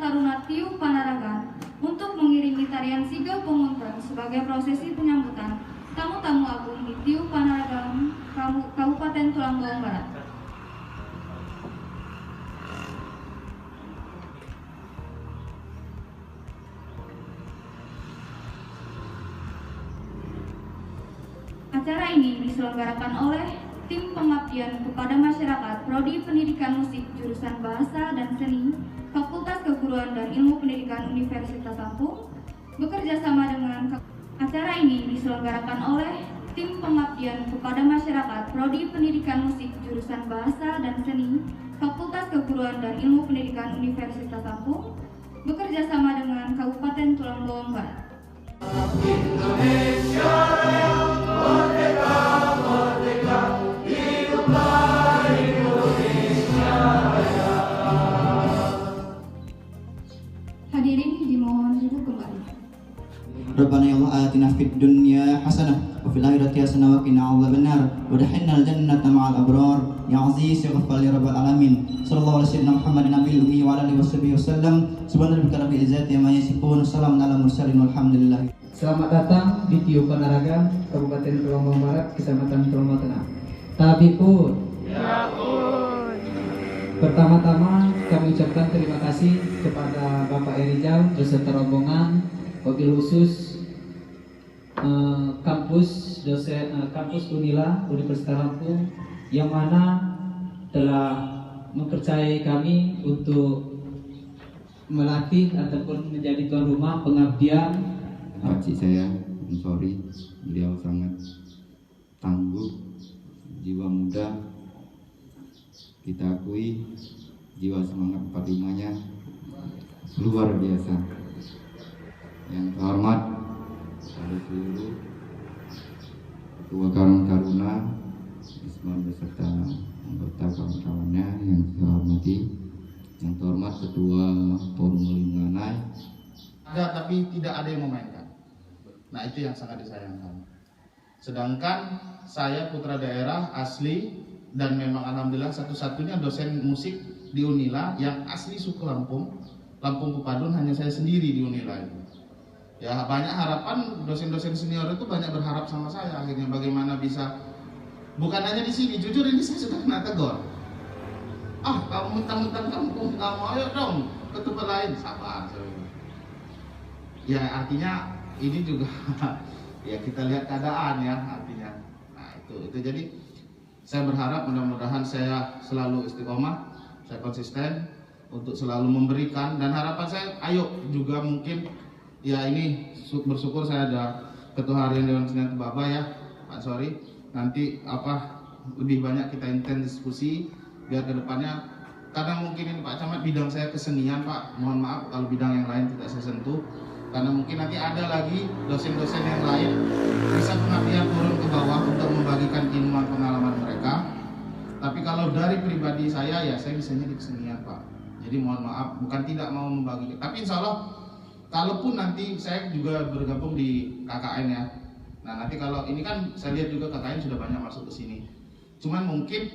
Taruna Tiu Panaragan untuk mengiringi tarian Sigap Penguntan sebagai prosesi penyambutan tamu-tamu agung di Tiu Panaragan, Kabupaten Tulang Bawang Barat. Acara ini diselenggarakan oleh Tim Pengabdian kepada Masyarakat Prodi Pendidikan Musik Jurusan Bahasa dan Seni Fakultas Keguruan dan Ilmu Pendidikan Universitas Lampung bekerja sama dengan acara ini diselenggarakan oleh Tim Pengabdian kepada Masyarakat Prodi Pendidikan Musik Jurusan Bahasa dan Seni Fakultas Keguruan dan Ilmu Pendidikan Universitas Lampung bekerja sama dengan Kabupaten Tulang Bawang Barat. Indonesia Raya, merdeka, merdeka, hiduplah Indonesia Raya. Hadirin dimohon duduk kembali. Rabbana ya Allah atina fid dunya hasanah wa fil akhirati hasanah wa qina adzabannar wa adkhilna al-jannata ma'al abrar ya aziz ya ghaffar ya rabbal alamin sallallahu alaihi wasallam Muhammadin nabiyil ummi wa ala alihi wasallam subhanallahi rabbil izzati amma yasifun salamun ala mursalin walhamdulillah. Selamat datang di Tiu Panaragan, Kabupaten Tulang Bawang Barat, Kecamatan Tulang Tengah. Tabipun. Ya pun. Pertama-tama kami ucapkan terima kasih kepada Bapak Erijal beserta rombongan, wabil khusus kampus Unila Universitas Lampung yang mana telah mempercayai kami untuk melatih ataupun menjadi tuan rumah pengabdian. Pakcik saya, sorry, beliau sangat tangguh, jiwa muda, kita akui jiwa semangat 45-nya luar biasa. Yang terhormat pada seluruh Ketua Karang Taruna Isman beserta anggota kawan-kawannya yang saya hormati, yang terhormat Ketua Forum Melinganai. Ada tapi tidak ada yang memainkan. Nah itu yang sangat disayangkan. Sedangkan saya putra daerah asli dan memang alhamdulillah satu-satunya dosen musik di Unila yang asli suku Lampung Pepadun, hanya saya sendiri di Unila itu. Ya banyak harapan, dosen-dosen senior itu banyak berharap sama saya akhirnya bagaimana bisa, bukan hanya di sini, jujur ini saya sudah kena tegur. Ah kamu mentang-mentang kampung kamu, ayo dong ke tempat lain, sabar. Ya artinya ini juga ya kita lihat keadaan ya artinya. Nah itu jadi saya berharap mudah-mudahan saya selalu istiqomah, saya konsisten untuk selalu memberikan, dan harapan saya ayo juga mungkin ya ini bersyukur saya ada Ketua Harian Dewan Seniman Tebaba ya Pak Sori, nanti lebih banyak kita intens diskusi biar kedepannya, karena mungkin ini Pak Camat bidang saya kesenian Pak, mohon maaf kalau bidang yang lain tidak saya sentuh, karena mungkin nanti ada lagi dosen-dosen yang lain bisa pengabdian turun ke bawah untuk membagikan ilmu pengalaman mereka. Tapi kalau dari pribadi saya ya saya bisanya di kesenian Pak, jadi mohon maaf bukan tidak mau membagi, tapi insya Allah kalaupun nanti saya juga bergabung di KKN ya. Nah nanti kalau ini kan saya lihat juga KKN sudah banyak masuk ke sini. Cuman mungkin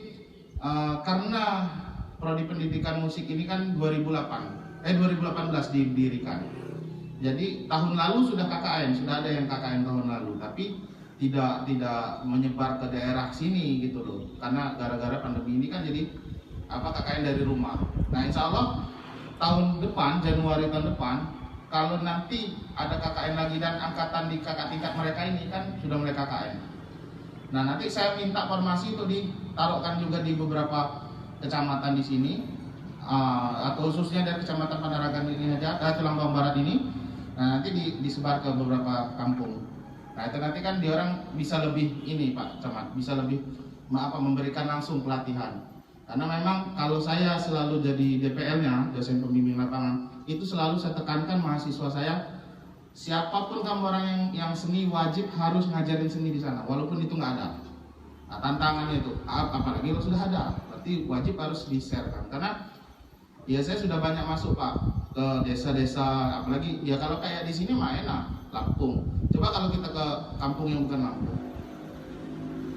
karena Prodi Pendidikan Musik ini kan 2018 didirikan. Jadi tahun lalu sudah KKN, sudah ada yang KKN tahun lalu, tapi tidak menyebar ke daerah sini gitu loh. Karena gara-gara pandemi ini kan jadi KKN dari rumah. Nah insya Allah tahun depan, Januari tahun depan, kalau nanti ada KKN lagi dan angkatan di kakak tingkat mereka ini kan sudah mulai KKN. Nah nanti saya minta formasi itu ditaruhkan juga di beberapa kecamatan di sini, atau khususnya dari kecamatan Panaragan ini aja, Tulang Bawang Barat ini. Nah nanti disebar ke beberapa kampung. Nah itu nanti kan dia orang bisa lebih ini Pak Camat, bisa lebih memberikan langsung pelatihan. Karena memang kalau saya selalu jadi DPL-nya, dosen pembimbing lapangan, itu selalu saya tekankan mahasiswa saya, siapapun kamu orang yang seni wajib harus ngajarin seni di sana, walaupun itu nggak ada. Nah tantangannya itu, apalagi kalau sudah ada, berarti wajib harus di-share-kan. Karena ya saya sudah banyak masuk Pak ke desa-desa, apalagi ya kalau kayak di sini mah enak, Lampung. Coba kalau kita ke kampung yang bukan Lampung,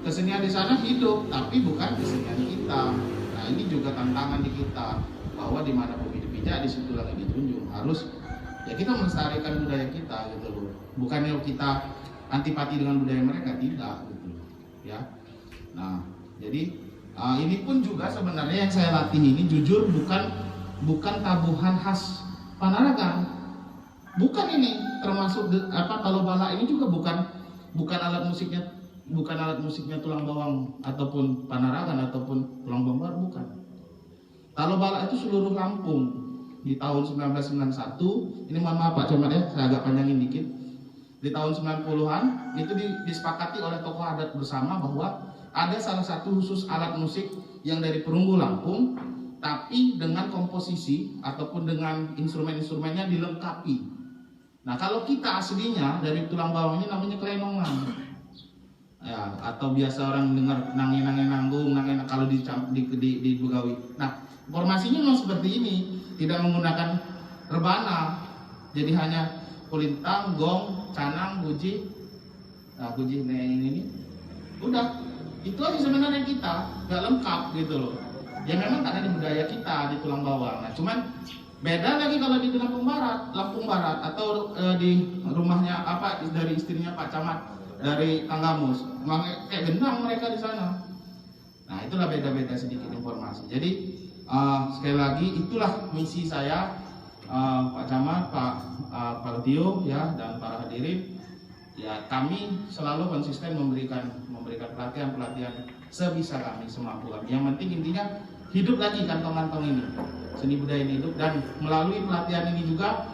kesenian di sana hidup, tapi bukan kesenian kita. Nah ini juga tantangan di kita, bahwa di mana bumi bijak, di situ lagi dijunjung. Harus ya kita melestarikan budaya kita gitu loh. Bukannya kita antipati dengan budaya mereka, tidak gitu loh. Ya. Nah, jadi ini pun juga sebenarnya yang saya latih ini jujur bukan tabuhan khas Panaragan. Bukan ini termasuk kalau bala ini juga bukan alat musiknya tulang bawang ataupun Panaragan ataupun tulang bawang, bukan. Kalau bala itu seluruh Lampung di tahun 1991, ini mohon maaf Pak Camat ya, saya agak panjangin dikit. Di tahun 90-an itu disepakati oleh tokoh adat bersama bahwa ada salah satu khusus alat musik yang dari perunggu Lampung, tapi dengan komposisi ataupun dengan instrumen-instrumennya dilengkapi. Nah, kalau kita aslinya dari tulang bawang ini namanya kelenongan. Ya, atau biasa orang dengar nangin-nanggung, kalau di Begawi. Nah, formasinya memang seperti ini, tidak menggunakan rebana. Jadi hanya kulintang, gong, canang, guji. Nah, guji ini. Udah, itu aja sebenarnya kita, nggak lengkap gitu loh. Ya memang ada di budaya kita di tulang bawang. Nah, cuman beda lagi kalau di Lampung Barat atau di rumahnya dari istrinya Pak Camat dari Tanggamus, kayak gendang mereka di sana. Nah, itulah beda-beda sedikit informasi. Jadi sekali lagi itulah misi saya, Pak Camat, Pak Tio ya, dan para hadirin. Ya, kami selalu konsisten memberikan pelatihan sebisa kami, semampu kami. Yang penting intinya hidup lagi kantong-kantong ini, seni budaya ini hidup, dan melalui pelatihan ini juga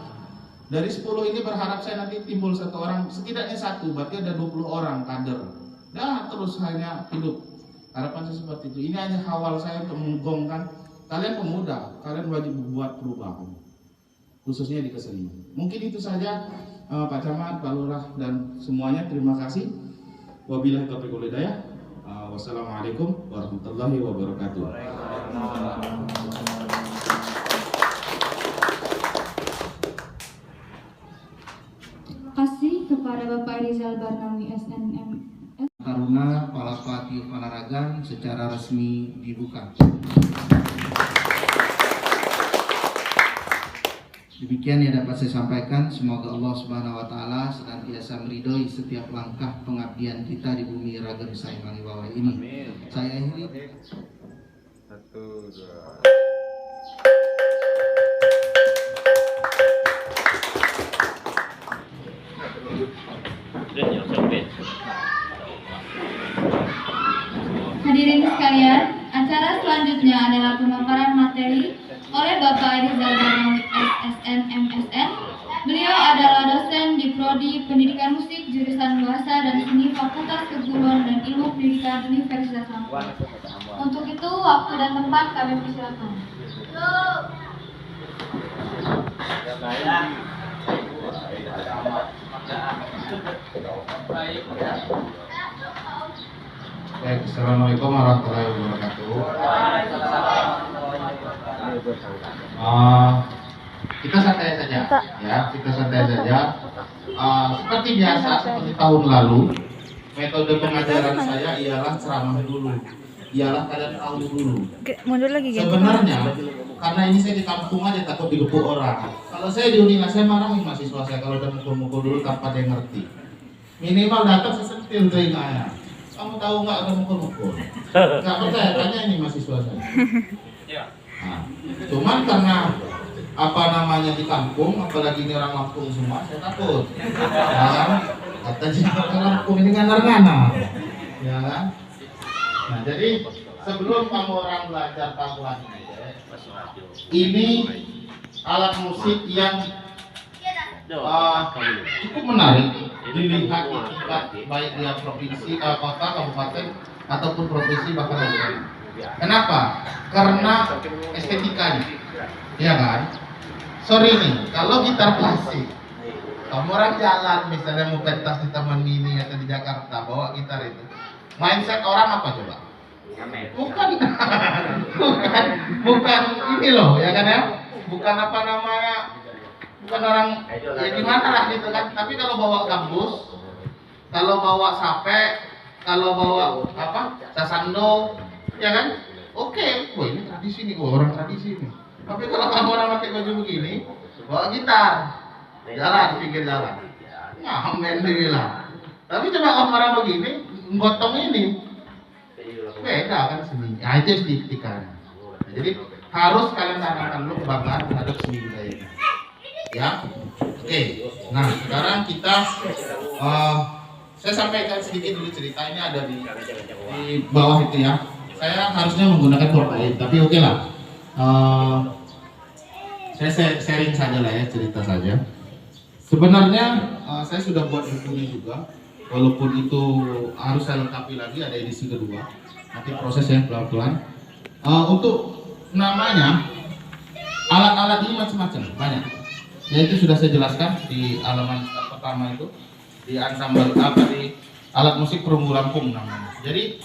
dari 10 ini berharap saya nanti timbul satu orang, setidaknya satu, berarti ada 20 orang kader. Nah, terus hanya hidup. Harapan saya seperti itu. Ini hanya awal saya untuk menggongkan kalian pemuda, kalian wajib membuat perubahan, khususnya di kesenian. Mungkin itu saja Pak Camat, Pak Lurah, dan semuanya. Terima kasih. Wabillahi taufiq wal hidayah. Wassalamualaikum warahmatullahi wabarakatuh. Terima kasih kepada Bapak Rizal Barnawi SNM. Taruna Palapati Panaragan secara resmi dibuka. Demikian yang dapat saya sampaikan. Semoga Allah Subhanahu wa taala senantiasa meridhoi setiap langkah pengabdian kita di bumi Ragan Sai Mangiwawa ini. Saya akhiri. 1, 2. Hadirin sekalian, acara selanjutnya adalah pemaparan materi oleh Bapak Rizal Barnawi SSN MSN. Beliau adalah dosen di Prodi Pendidikan Musik jurusan Bahasa dan Seni Fakultas Keguruan dan Ilmu Pendidikan Universitas Lampung. Untuk itu, waktu dan tempat kami persilakan. Baik, assalamualaikum warahmatullahi wabarakatuh. Kita santai saja, ya. Kita santai saja. Seperti biasa, seperti tahun lalu, metode pengajaran saya ialah ceramah dulu, ialah kalian tahu dulu. Mundur lagi gitu. Sebenarnya, karena ini saya di kampung aja takut digepuk orang. Kalau saya di Unila, saya marahin mahasiswa saya kalau udah mukul-mukul dulu tanpa dia ngerti. Minimal datang sesentil telinganya. Kamu tahu nggak ada mukul-mukul? Nggak percaya, tanya ini mahasiswa saya. Nah, cuman karena di kampung, apalagi ini orang Lampung semua, saya takut. Ya kan? Katanya orang Lampung ini nganar-nganar, ya kan? Nah, jadi sebelum kamu orang belajar tabuhan ini alat musik yang cukup menarik dilihat di tingkat baik dia provinsi, kota, kabupaten ataupun provinsi bahkan nasional. Kenapa? Karena estetikanya, ya kan? Sorry nih, kalau gitar klasik, kamu orang jalan misalnya mau pentas di Taman Mini atau di Jakarta bawa gitar itu, mindset orang apa coba? Bukan ini loh, ya kan ya? Bukan apa namanya? Bukan orang ya gimana lah gitu kan. Tapi kalau bawa gambus, kalau bawa sape, kalau bawa sasando, ya kan? Oke, wah ini tradisi nih, orang tradisi nih. Tapi kalau kamu orang pakai baju begini, bawa gitar, jalan di pinggir jalan, ngamen dibilang. Tapi coba orang begini, gotong ini, beda kan seni. Nah, itu estetikanya. Jadi harus kalian tanamkan dulu kebanggaan terhadap seni budaya ini. Ya, oke. Nah, sekarang kita, saya sampaikan sedikit dulu cerita ini ada di bawah itu ya. Saya harusnya menggunakan PowerPoint, tapi oke lah. Saya sharing saja lah ya, cerita saja. Sebenarnya saya sudah buat bukunya juga, walaupun itu harus saya lengkapi lagi, ada edisi kedua. Nanti prosesnya pelan-pelan. Untuk namanya, alat-alat ini macam-macam, banyak. Ya itu sudah saya jelaskan di halaman pertama itu, di ensemble di alat musik perunggu Lampung namanya. Jadi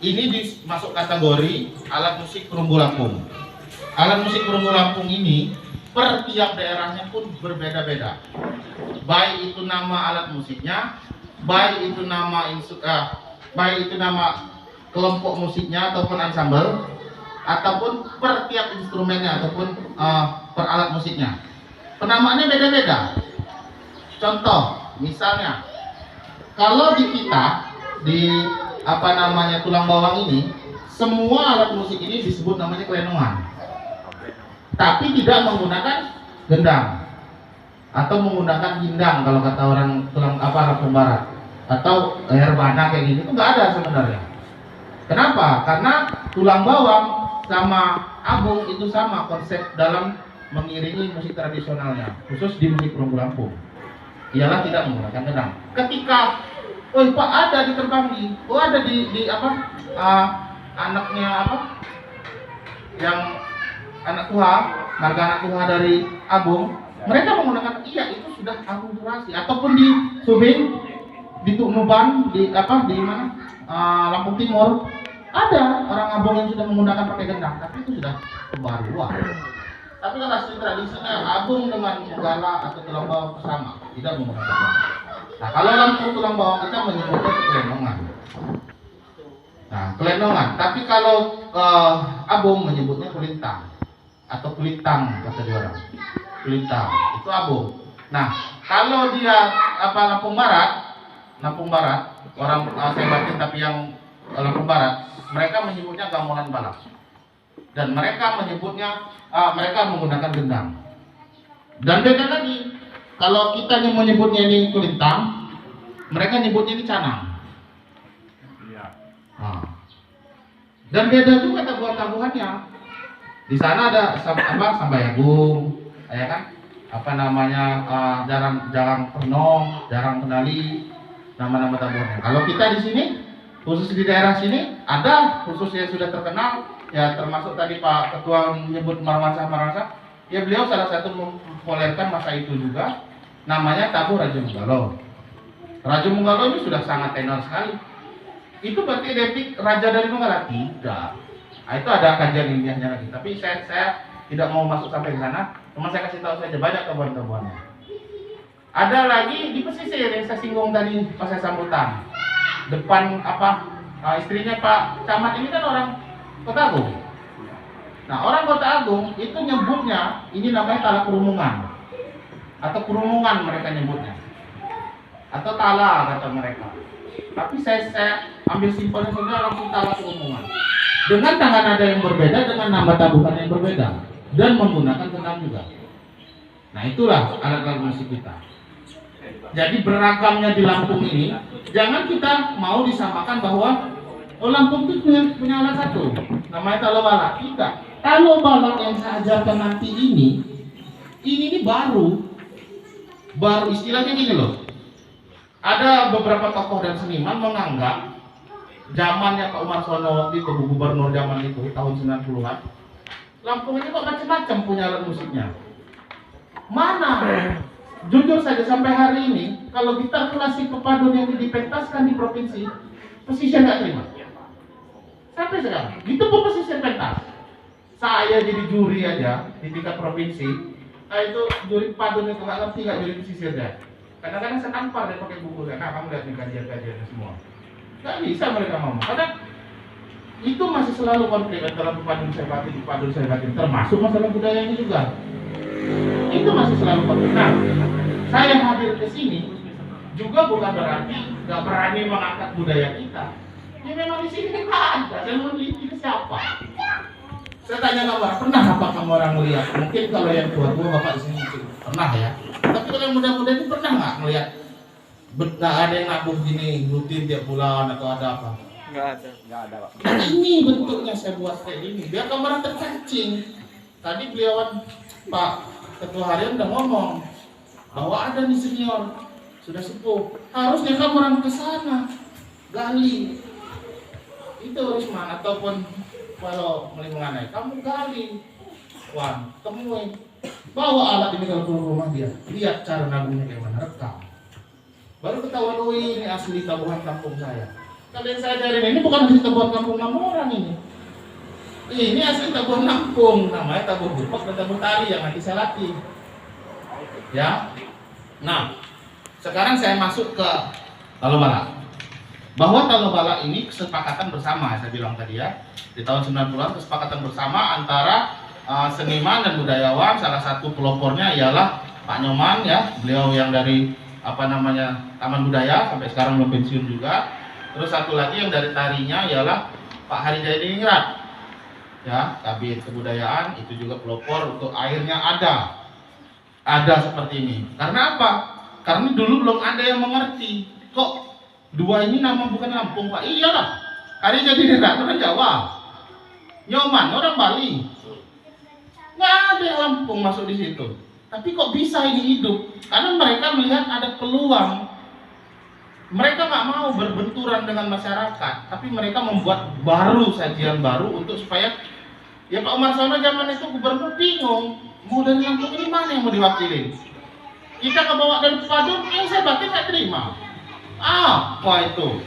ini masuk kategori alat musik perunggu Lampung. Alat musik perunggu Lampung ini per tiap daerahnya pun berbeda-beda. Baik itu nama alat musiknya, baik itu nama kelompok musiknya ataupun ensemble, ataupun per tiap instrumennya ataupun per alat musiknya. Penamaannya beda-beda. Contoh, misalnya kalau di kita di tulang bawang ini, semua alat musik ini disebut namanya kelenongan, tapi tidak menggunakan gendang atau menggunakan gindang kalau kata orang Lampung Barat, atau herbana kayak gini, itu nggak ada sebenarnya. Kenapa? Karena tulang bawang sama agung itu sama konsep dalam mengiringi musik tradisionalnya, khusus di musik perunggu Lampung, ialah tidak menggunakan gendang. Ketika Pak ada di Terbanggi, ada di anaknya yang anak tua, marga anak tua dari Agung, mereka menggunakan itu sudah akulturasi, ataupun di Subing, di Tuknuban, di mana Lampung Timur, ada orang Agung yang sudah menggunakan pakai gendang, tapi itu sudah kebaruan. Tapi kalau asli tradisinya Agung dengan Gala atau tulang bawang sama, tidak menggunakan gendang. Nah, kalau Lampung tulang bawang kita menyebutnya kelenongan. Nah, kelenongan. Tapi kalau Abung menyebutnya kulintang atau kulitang kata dia orang. Kulintang itu Abung. Nah, kalau dia Lampung Barat, orang saya batin tapi yang Lampung Barat, mereka menyebutnya gamelan balak. Dan mereka menyebutnya mereka menggunakan gendang. Dan beda lagi. Kalau kita yang menyebutnya ini kulintang, mereka nyebutnya ini canang. Nah. Dan beda juga tabuhan-tabuhannya. Di sana ada Sambayagung, ya kan? Jarang Penong, Jarang Kendali, nama-nama tabuhannya. Kalau kita di sini, khusus di daerah sini, ada khusus yang sudah terkenal, ya termasuk tadi Pak Ketua menyebut Marwansa, ya beliau salah satu mempopulerkan masa itu juga. Namanya tabuh Raja Munggalo. Raja Munggalo ini sudah sangat tenar sekali. Itu berarti identik raja dari Nunggala? Tidak. Nah, itu ada kajian ilmiahnya lagi. Tapi saya tidak mau masuk sampai ke sana. Cuma saya kasih tahu saja banyak tabuhan-tabuhannya. Ada lagi di pesisir yang saya singgung tadi pas saya sambutan. Depan istrinya Pak Camat ini kan orang Kota Agung. Nah, orang Kota Agung itu nyebutnya ini namanya Tala Kerumungan. Atau kerumungan mereka nyebutnya, atau tala kata mereka. Tapi saya ambil simpelnya saja langsung tala kerumungan. Dengan tangan nada yang berbeda, dengan nama tabuhan yang berbeda, dan menggunakan gendang juga. Nah itulah alat-alat musik kita. Jadi beragamnya di Lampung ini, jangan kita mau disamakan bahwa Lampung itu punya alat satu, namanya talo balak. Tidak. Talo balak yang saya ajarkan nanti ini baru istilahnya gini loh. Ada beberapa tokoh dan seniman menganggap zamannya Pak Umar Sono waktu itu, gubernur zaman itu tahun 90-an, Lampung ini kok macam-macam punya alat musiknya. Mana? Jujur saja sampai hari ini, kalau gitar klasik pepadun yang dipentaskan di provinsi, pesisir nggak terima. Sampai sekarang, itu pun pesisir pentas. Saya jadi juri aja di tingkat provinsi. Itu juri padun itu nggak ngerti nggak juri pesisir deh. Kadang-kadang saya tampar dia pakai buku. Nah kamu lihat nih kajian-kajiannya semua. Nggak bisa mereka ngomong. Karena itu masih selalu konflik antara pepadun saya batin, termasuk masalah budayanya juga. Itu masih selalu konflik. Nah, saya hadir ke sini juga bukan berarti nggak berani mengangkat budaya kita. Ya memang di sini nggak ada. Saya mau lihat ini siapa? Saya tanya kamu, pernah apa kamu orang melihat? Mungkin kalau yang tua-tua bapak di sini mungkin pernah ya. Tapi kalau yang muda-muda ini pernah nggak melihat? Ada yang nabung gini rutin tiap bulan atau ada apa? Nggak ada Pak. Nah, ini bentuknya saya buat kayak ini biar kamu orang terpancing. Tadi beliauan Pak Ketua Harian udah ngomong bahwa ada nih senior sudah sepuh, harusnya kamu orang ke sana gali itu Risman, ataupun kalau mengenai kamu gali, Wan, temuin, bawa alat ini kalau keluar rumah dia, lihat cara nabungnya gimana, rekam, baru ketahuan, oh ini asli tabungan kampung saya. Kalian saya ajarin ini bukan asli tabungan kampung orang ini asli tabungan kampung, namanya tabung buruk dan tabung tali yang nanti saya latih. Ya, nah sekarang saya masuk ke Talobala. Bahwa Talobala ini kesepakatan bersama, saya bilang tadi ya, di tahun 90-an kesepakatan bersama antara seniman dan budayawan. Salah satu pelopornya ialah Pak Nyoman ya, beliau yang dari Taman Budaya sampai sekarang belum pensiun juga. Terus satu lagi yang dari tarinya ialah Pak Hari Jayadiningrat ya, Kabid Kebudayaan, itu juga pelopor untuk akhirnya ada seperti ini. Karena apa? Karena dulu belum ada yang mengerti kok dua ini nama bukan Lampung Pak. Iyalah, Hari Jayadiningrat orang Jawa, Nyoman orang Bali, nggak ada yang Lampung masuk di situ. Tapi kok bisa ini hidup? Karena mereka melihat ada peluang. Mereka nggak mau berbenturan dengan masyarakat, tapi mereka membuat sajian baru untuk supaya ya Pak Umar Sono zaman itu gubernur bingung mau dari Lampung ini mana yang mau diwakili. Kita kebawa dari Padun, saya batin nggak terima. Apa itu?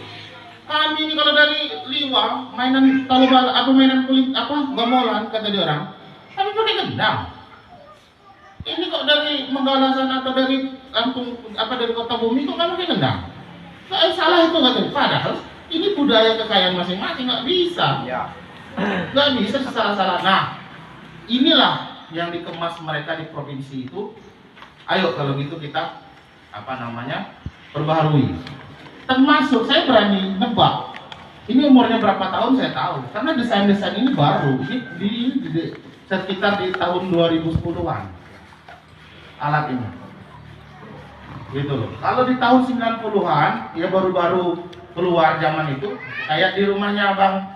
Kami ini kalau dari Liwa mainan Talobala mainan kulit gamelan kata dia orang, kami pakai gendang. Ini kok dari Menggalasan atau dari Lampung dari Kota Bumi kok kami pakai gendang? Salah itu katanya. Padahal ini budaya kekayaan masing-masing, nggak bisa. Ya. Nggak bisa salah-salah. Nah, inilah yang dikemas mereka di provinsi itu. Ayo kalau gitu kita perbaharui. Termasuk saya berani nebak. Ini umurnya berapa tahun saya tahu. Karena desain-desain ini baru. Ini sekitar di tahun 2010-an. Alat ini. Gitu loh. Kalau di tahun 90-an ya baru-baru keluar zaman itu kayak di rumahnya Bang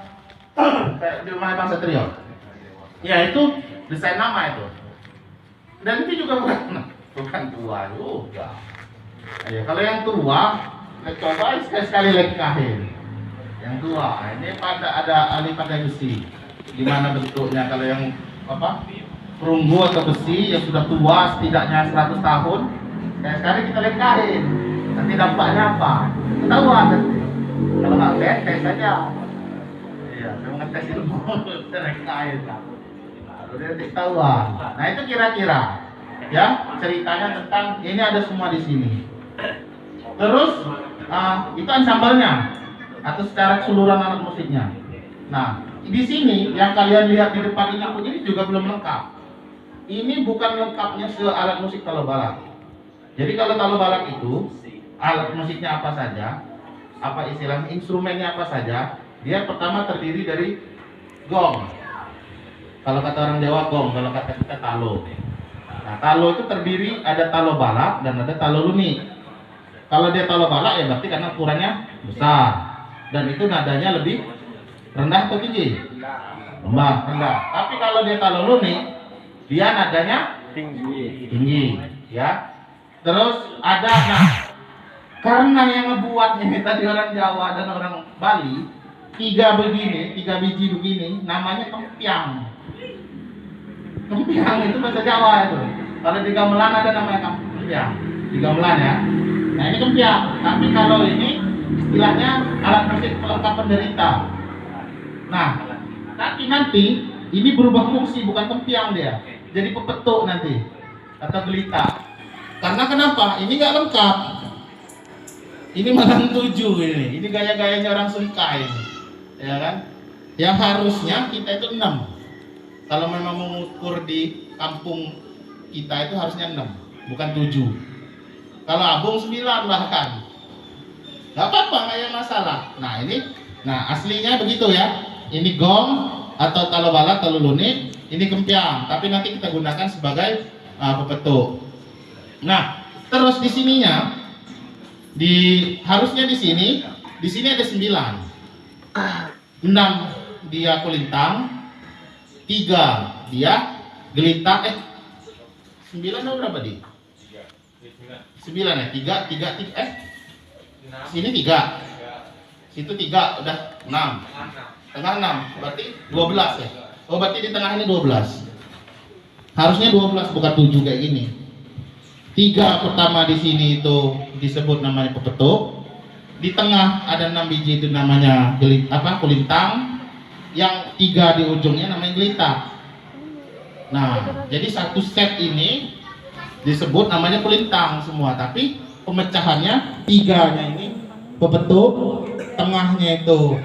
Satrio. Ya itu desain nama itu. Dan itu juga bukan tua juga. Ya, kalau yang tua coba sekali lagi kahin. Yang tua ini ada alih pada besi. Gimana bentuknya kalau yang perunggu atau besi yang sudah tua setidaknya 100 tahun. Kayak sekarang kita lengkahin, nanti dampaknya apa? Ketahuan nanti. Kalau nggak tes saja. Iya, saya ngetes ilmu, kita lengkahin lah. Lalu dia nanti ketahuan. Nah itu kira-kira, ya ceritanya tentang ini ada semua di sini. Terus itu ensemble-nya atau secara keseluruhan alat musiknya. Nah di sini yang kalian lihat di depan ini juga belum lengkap. Ini bukan lengkapnya alat musik Talobala. Jadi kalau Talobala itu alat musiknya apa saja, istilahnya instrumennya apa saja, dia pertama terdiri dari gong. Kalau kata orang Jawa gong, kalau kata kita talo. Nah talo itu terdiri ada Talobala dan ada talo luni. Kalau dia Talobala ya berarti karena ukurannya besar dan itu nadanya lebih rendah atau tinggi? Rendah. Tapi kalau dia talo luni, dia nadanya tinggi, ya. Terus ada, karena yang ngebuat ini tadi orang Jawa dan orang Bali, 3 biji begini, namanya kempiang. Kempiang itu bahasa Jawa itu. Kalau di gamelan ada namanya kempiang, di gamelan ya. Nah ini kempiang, tapi kalau ini istilahnya alat musik pelengkap penderita. Nah, tapi nanti ini berubah fungsi, bukan kempiang dia, jadi pepetuk nanti atau gelita. Karena kenapa? Ini nggak lengkap. Ini malam 7 ini gaya-gayanya orang Sungkai, ya kan? Yang harusnya kita itu 6. Kalau memang mengukur di kampung kita itu harusnya 6, bukan 7. Kalau Abung 9 bahkan. Gak apa-apa, nggak ada masalah. Nah aslinya begitu ya. Ini gong atau talo balak, talo lunit. Ini kempiang, tapi nanti kita gunakan sebagai pepetuk. Nah, terus di sininya, harusnya di sini ada 9. 6 dia kulintang, 3 dia gelitang. 9 atau berapa di? 9 ya, 3 sini 3, situ 3, udah 6, tengah 6, berarti 12 ya. Oh berarti di tengah ini 12. Harusnya 12 bukan 7 kayak gini. 3 pertama di sini itu disebut namanya pepetuk. Di tengah ada 6 biji itu namanya kulintang. Yang 3 di ujungnya namanya gelitang. Nah, jadi satu set ini disebut namanya kulintang semua, tapi pemecahannya 3-nya ini pepetuk, tengahnya itu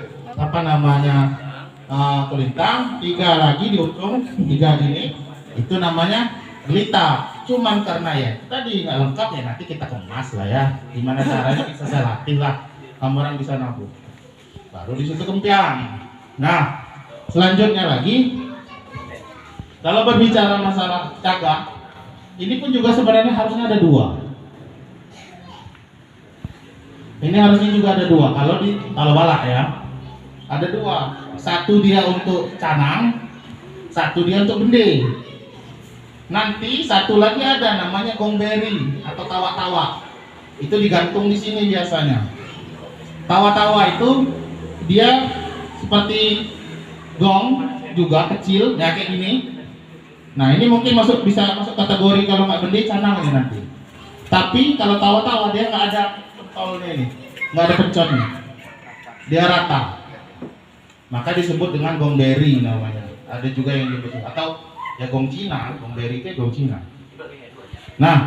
kulintang, 3 lagi di ujung, 3 gini itu namanya gelita. Cuman karena ya tadi nggak lengkap ya, nanti kita kemas lah ya. Gimana caranya bisa saya latih lah, kamu bisa nabung. Baru di situ kempiang. Nah, selanjutnya lagi, kalau berbicara masalah cagak, ini pun juga sebenarnya harusnya ada 2. Ini harusnya juga ada 2. Kalau di talo balak ya, ada 2. Satu dia untuk canang, satu dia untuk bende. Nanti satu lagi ada namanya gongberi atau tawa-tawa. Itu digantung di sini biasanya. Tawa-tawa itu dia seperti gong juga kecil, ya kayak gini. Nah ini mungkin bisa masuk kategori kalau nggak bende canang ini nanti. Tapi kalau tawa-tawa dia nggak ada pentolnya ini, nggak ada penconnya, dia rata. Maka disebut dengan gongberi namanya. Ada juga yang disebut atau ya gong Cina, gongberi itu gong Cina. Nah,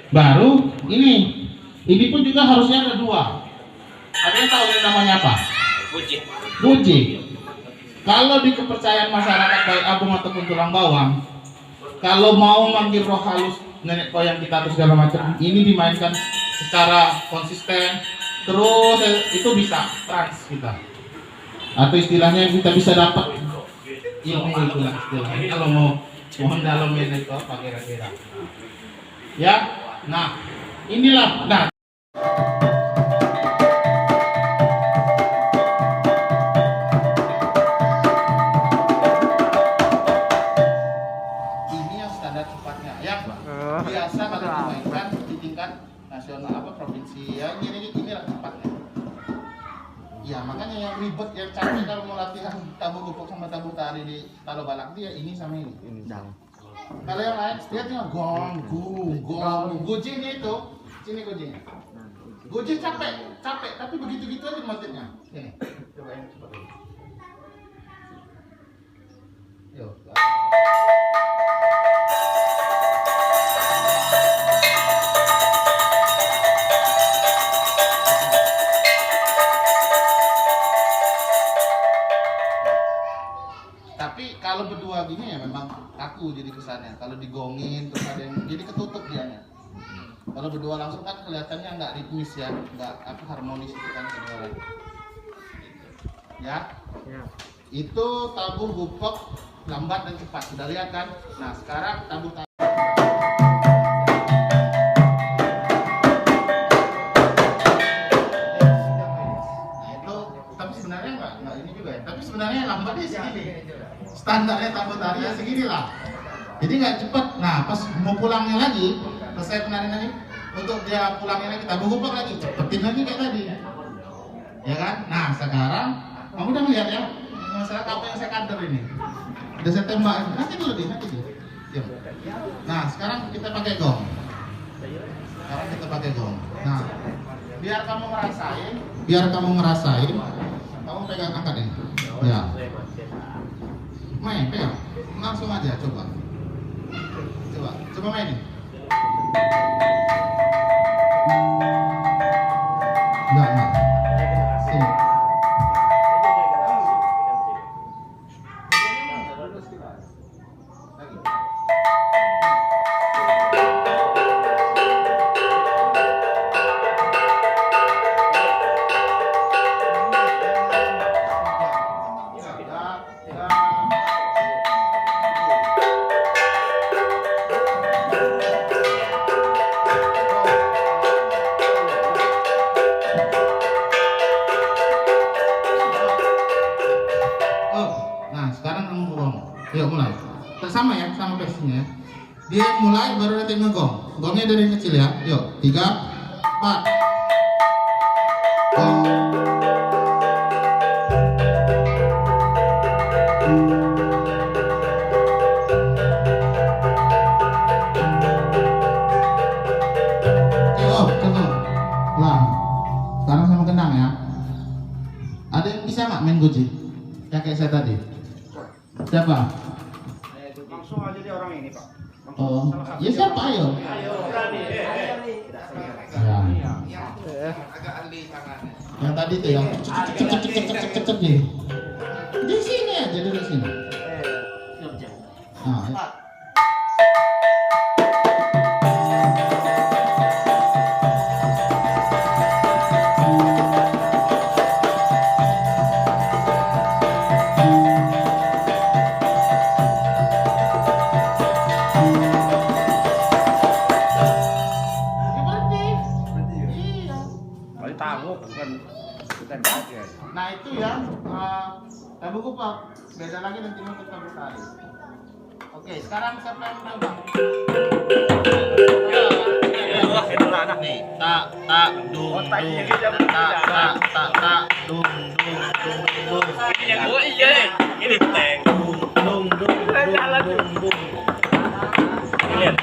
baru ini pun juga harusnya ada 2. Ada yang tahu ini namanya apa? Buji. Kalau di kepercayaan masyarakat baik Abung ataupun tulang bawang, kalau mau manggil roh halus nenek moyang kita atau segala macam, ini dimainkan secara konsisten, terus itu bisa trans kita. Atau istilahnya kita bisa dapat ilmu itu lah istilahnya. Kalau mohon dalamin itu apa kira-kira? Ya, nah inilah. Nah, ini yang standar cepatnya. Yang biasa kalau dimainkan di tingkat nasional provinsi ya, inilah cepatnya. Ya makanya yang ribet, yang capek kalau mau latihan tabu gupuk sama tabu tari di talo balak dia ini sama ini. Kalau yang lain dia tinggal gong, gojinya itu, sini gojinya. Goji capek, tapi begitu-gitu aja motifnya. Sini, coba ini cepat dulu. Yuk. Tapi kalau berdua gini ya memang kaku jadi kesannya. Kalau digongin terus ada yang jadi ketutup dianya. Kalau berdua langsung kan kelihatannya nggak ritmis ya, nggak harmonis itu kan kedua. Ya. Itu tabuh gupek lambat dan cepat. Sudah lihat kan? Nah sekarang tabuh sebenarnya lambatnya segini. Standarnya tabuh tari ya segini lah. Jadi nggak cepat. Nah pas mau pulangnya lagi, selesai penarian lagi, untuk dia pulangnya lagi tabuh gupek lagi, cepetin lagi kayak tadi. Ya kan? Nah sekarang kamu udah melihat ya masalah apa yang saya kader ini. Udah saya tembak. Nanti dulu. Nah sekarang kita pakai gong. Nah biar kamu ngerasain, kamu pegang angkat ini. Ya. Main, pegang. Langsung aja coba mainin. Enggak. Sini. ya. Dia mulai baru nanti ngegong. Gongnya dari yang kecil ya. Yuk, 3, 4. Sekarang sama kendang ya. Ada yang bisa nggak main goji? Ya kayak saya tadi. Siapa? Langsung aja dia orang ini, Pak. Oh, ya siapa ayo? Ayo, berani. Ya. Yang tadi tuh yang cek deh. Di sini aja dulu sini. Nah, ya. Nah itu ya, tabung kupak. Beda lagi nanti untuk tabung tali. Oke, sekarang siapa yang mencoba? Anak nih. Tak, dung, tak, dung. Oh iya, ini teng, dung. Lihat.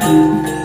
Thank you.